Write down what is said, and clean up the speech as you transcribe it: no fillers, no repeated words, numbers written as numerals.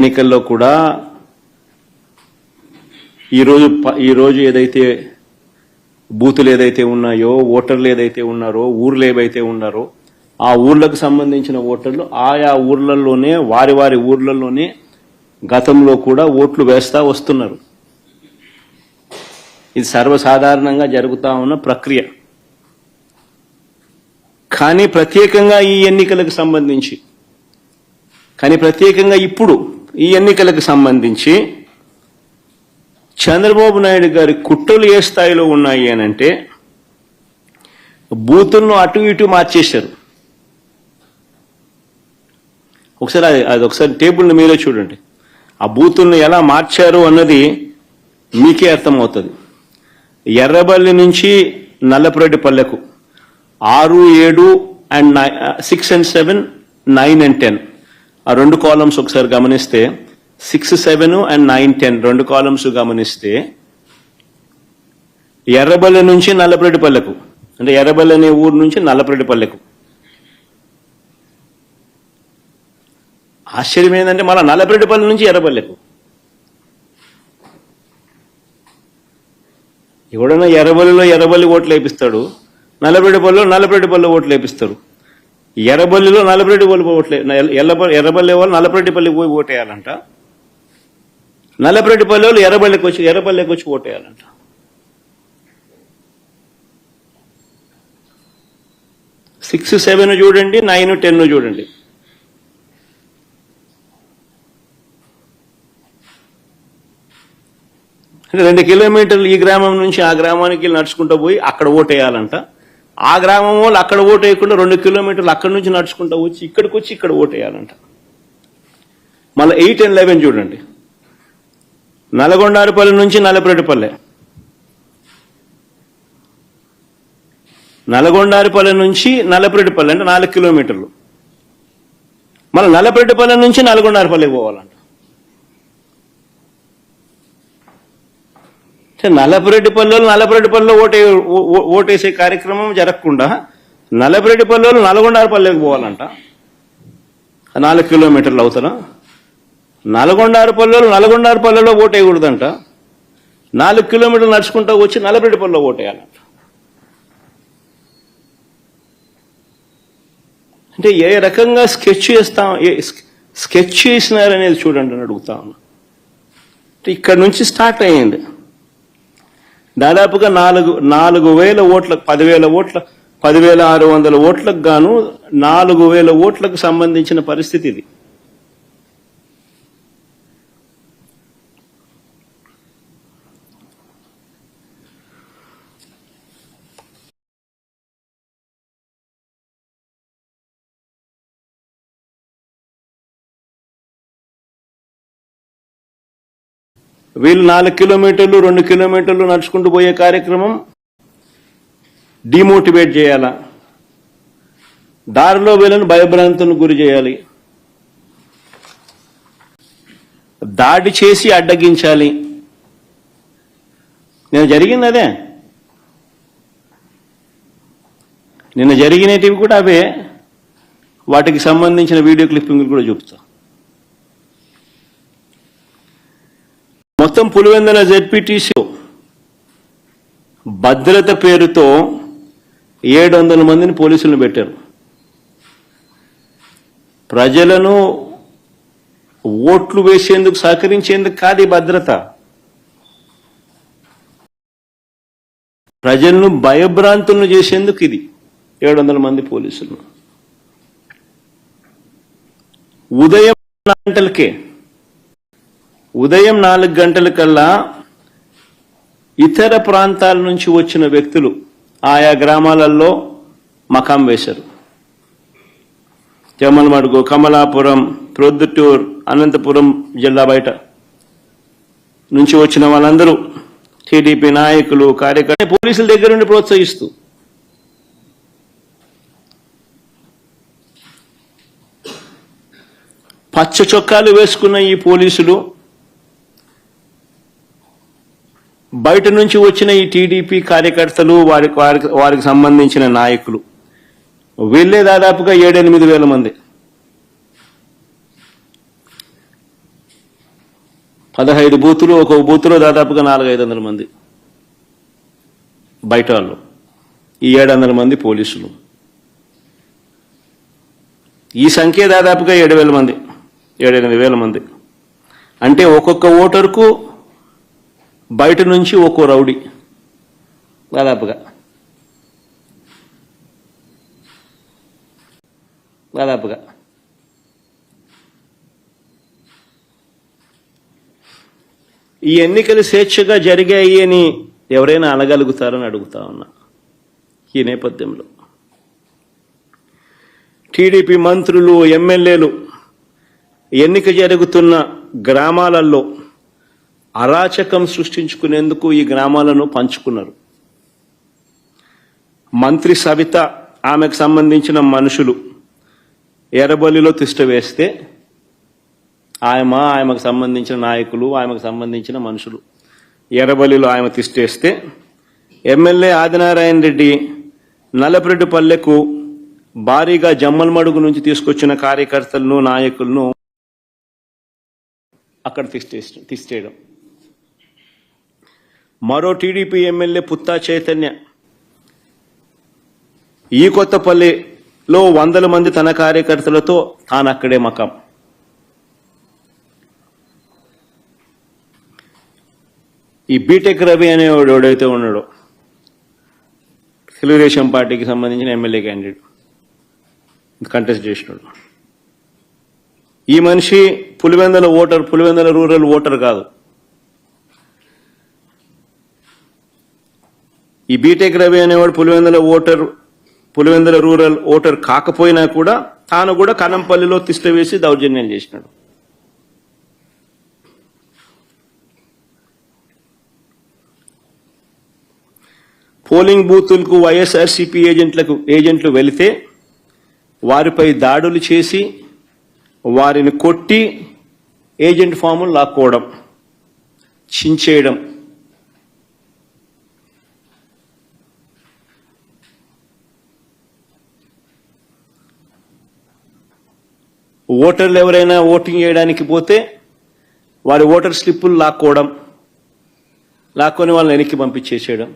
ఎన్నికల్లో కూడా ఈరోజు ఏదైతే బూతులు ఏదైతే ఉన్నాయో, ఓటర్లు ఏదైతే ఉన్నారో, ఊర్లు ఏవైతే ఉన్నారో, ఆ ఊర్లకు సంబంధించిన ఓటర్లు ఆయా ఊర్లలోనే వారి ఊర్లలోనే గతంలో కూడా ఓట్లు వేస్తా వస్తున్నారు. ఇది సర్వసాధారణంగా జరుగుతూ ఉన్న ప్రక్రియ. కానీ ప్రత్యేకంగా ఈ ఎన్నికలకు సంబంధించి ఇప్పుడు ఈ ఎన్నికలకు సంబంధించి చంద్రబాబు నాయుడు గారి కుట్రలు ఏ స్థాయిలో ఉన్నాయి అనంటే బూతులను అటు ఇటు మార్చేశారు. ఒకసారి టేబుల్ని మీరే చూడండి. ఆ బూతులను ఎలా మార్చారు అన్నది మీకే అర్థమవుతుంది. ఎర్రబల్లి నుంచి నల్లపురెడ్డిపల్లెకు 6, 7 and 6 and 7, 9 and 10 ఆ రెండు కాలమ్స్ ఒకసారి గమనిస్తే 6, 7 and 9, 10 రెండు కాలమ్స్ గమనిస్తే ఎర్రబల్లి నుంచి నల్లపురెడ్డిపల్లెకు, అంటే ఎర్రబల్లి అనే ఊరు నుంచి నల్లపురెడ్డిపల్లెకు. ఆశ్చర్యం ఏంటంటే మళ్ళీ నల్లపురెడ్డిపల్లి నుంచి ఎర్రబల్లెకు. ఎవడన్నా ఎర్రబల్లి ఓట్లు వేపిస్తాడు, నల్లపురెడ్డిపల్లిలో ఓట్లు వేపిస్తారు. ఎర్రబల్లిలో నల్లపురెడ్డిపల్లి ఓట్లు, ఎర్రబల్లి వాళ్ళు నల్లపురెడ్డిపల్లి పోయి ఓటేయాలంట, నల్లపురెడ్డిపల్లి వాళ్ళు ఎర్రబల్లికి వచ్చి ఓటేయాలంట. సిక్స్ 7 చూడండి, 9, 10 చూడండి. అంటే 2 కిలోమీటర్లు ఈ గ్రామం నుంచి ఆ గ్రామానికి నడుచుకుంటూ పోయి అక్కడ ఓటేయాలంట. ఆ గ్రామం వాళ్ళు అక్కడ ఓటు వేయకుండా 2 కిలోమీటర్లు అక్కడి నుంచి నడుచుకుంటూ వచ్చి ఇక్కడికి వచ్చి ఇక్కడ ఓటేయాలంట. మళ్ళీ 8 and 11 చూడండి. నల్గొండారుపల్లి నుంచి నల్లపురెడ్డిపల్లె, నల్గొండారుపల్లి నుంచి నల్లపురెడ్డిపల్లె అంటే 4 కిలోమీటర్లు. మళ్ళీ నల్లపురెడ్డిపల్లె నుంచి నల్గొండారుపల్లికి పోవాలంట. నల్లపురెడ్డిపల్లిలో ఓటేసే కార్యక్రమం జరగకుండా నల్లపురెడ్డిపల్లిలో నల్గొండారుపల్లికి పోవాలంట. 4 కిలోమీటర్లు అవుతారా? నల్గొండారుపల్లిలో ఓటేయకూడదంట. 4 కిలోమీటర్లు నడుచుకుంటూ వచ్చి నల్లపురెడ్డిపల్లిలో ఓటేయాలంట. అంటే ఏ రకంగా స్కెచ్ చేసినారనేది చూడండి అని అడుగుతా ఉన్నా. ఇక్కడ నుంచి స్టార్ట్ అయ్యింది. దాదాపుగా 4,000 ఓట్లకు 10,600 ఓట్లకు గాను 4,000 ఓట్లకు సంబంధించిన పరిస్థితి ఇది. వీళ్ళు 4 కిలోమీటర్లు 2 కిలోమీటర్లు నడుచుకుంటూ పోయే కార్యక్రమం డిమోటివేట్ చేయాలా, దారిలో వీళ్ళను భయభ్రాంతులకు గురి చేయాలి, దాడి చేసి అడ్డగించాలి. నిన్న జరిగింది అదే. నిన్న జరిగినవి కూడా అవే. వాటికి సంబంధించిన వీడియో క్లిప్పింగ్లు కూడా చూపుతా. మొత్తం పులివెందుల జెడ్పీటీసీ భద్రత పేరుతో 700 మందిని పోలీసులను పెట్టారు. ప్రజలను ఓట్లు వేసేందుకు సహకరించేందుకు కాదు ఈ భద్రత, ప్రజలను భయభ్రాంతులను చేసేందుకు ఇది 700 మంది పోలీసులు. ఉదయం 4 గంటలకల్లా ఇతర ప్రాంతాల నుంచి వచ్చిన వ్యక్తులు ఆయా గ్రామాలలో మకాం వేశారు. జమ్మలమడుగు, కమలాపురం, ప్రొద్దుటూరు, అనంతపురం జిల్లా బయట నుంచి వచ్చిన వాళ్ళందరూ టీడీపీ నాయకులు, కార్యకర్తలు పోలీసుల దగ్గర నుండి ప్రోత్సహిస్తూ పచ్చ చొక్కాలు వేసుకున్న ఈ పోలీసులు బయట నుంచి వచ్చిన ఈ టీడీపీ కార్యకర్తలు, వారికి సంబంధించిన నాయకులు వీళ్ళే దాదాపుగా 7-8 వేల మంది. 15 బూతులు, ఒక్కొక్క బూతులో దాదాపుగా 400-500 మంది బయట వాళ్ళు, ఈ 700 మంది పోలీసులు. ఈ సంఖ్య దాదాపుగా 7,000 మంది, 7,000 మంది. అంటే ఒక్కొక్క ఓటరుకు బయట నుంచి ఒక్కో రౌడీ దాదాపుగా. ఈ ఎన్నికలు స్వేచ్ఛగా జరిగాయి అని ఎవరైనా అనగలుగుతారని అడుగుతా ఉన్నా. ఈ నేపథ్యంలో టీడీపీ మంత్రులు, ఎమ్మెల్యేలు ఎన్నిక జరుగుతున్న గ్రామాలలో అరాచకం సృష్టించుకునేందుకు ఈ గ్రామాలను పంచుకున్నారు. మంత్రి సవిత, ఆమెకు సంబంధించిన మనుషులు ఎర్రబల్లిలో తిష్ట వేస్తే ఆమెకు సంబంధించిన నాయకులు, ఆమెకు సంబంధించిన మనుషులు ఎర్రబల్లిలో ఆమె తిష్టేస్తే, ఎమ్మెల్యే ఆదినారాయణ రెడ్డి నల్లపురెడ్డిపల్లెకు భారీగా జమ్మలమడుగు నుంచి తీసుకొచ్చిన కార్యకర్తలను, నాయకులను అక్కడ తిష్టేయడం. మరో టీడీపీ ఎమ్మెల్యే పుత్తా చైతన్య ఈ కొత్తపల్లిలో 100 మంది తన కార్యకర్తలతో తాను అక్కడే మకాం. ఈ బీటెక్ రవి అనేవాడు ఎవడైతే ఉన్నాడో, తెలుగుదేశం పార్టీకి సంబంధించిన ఎమ్మెల్యే క్యాండిడేట్, కంటెస్ట్ చేసినాడు. ఈ మనిషి పులివెందుల రూరల్ ఓటర్ కాదు. ఈ బీటెక్ రవి అనేవాడు పులివెందుల రూరల్ ఓటర్ కాకపోయినా కూడా తాను కూడా కనంపల్లిలో తిష్ట వేసి దౌర్జన్యం చేసినాడు. పోలింగ్ బూతులకు వైఎస్ఆర్సీపీ ఏజెంట్లు వెళితే వారిపై దాడులు చేసి వారిని కొట్టి ఏజెంట్ ఫాములు లాక్కోవడం, చించేయడం. ఓటర్లు ఎవరైనా ఓటింగ్ చేయడానికి పోతే వారి ఓటర్ స్లిప్పులు లాక్కొని వాళ్ళని వెనక్కి పంపించేసేయడం.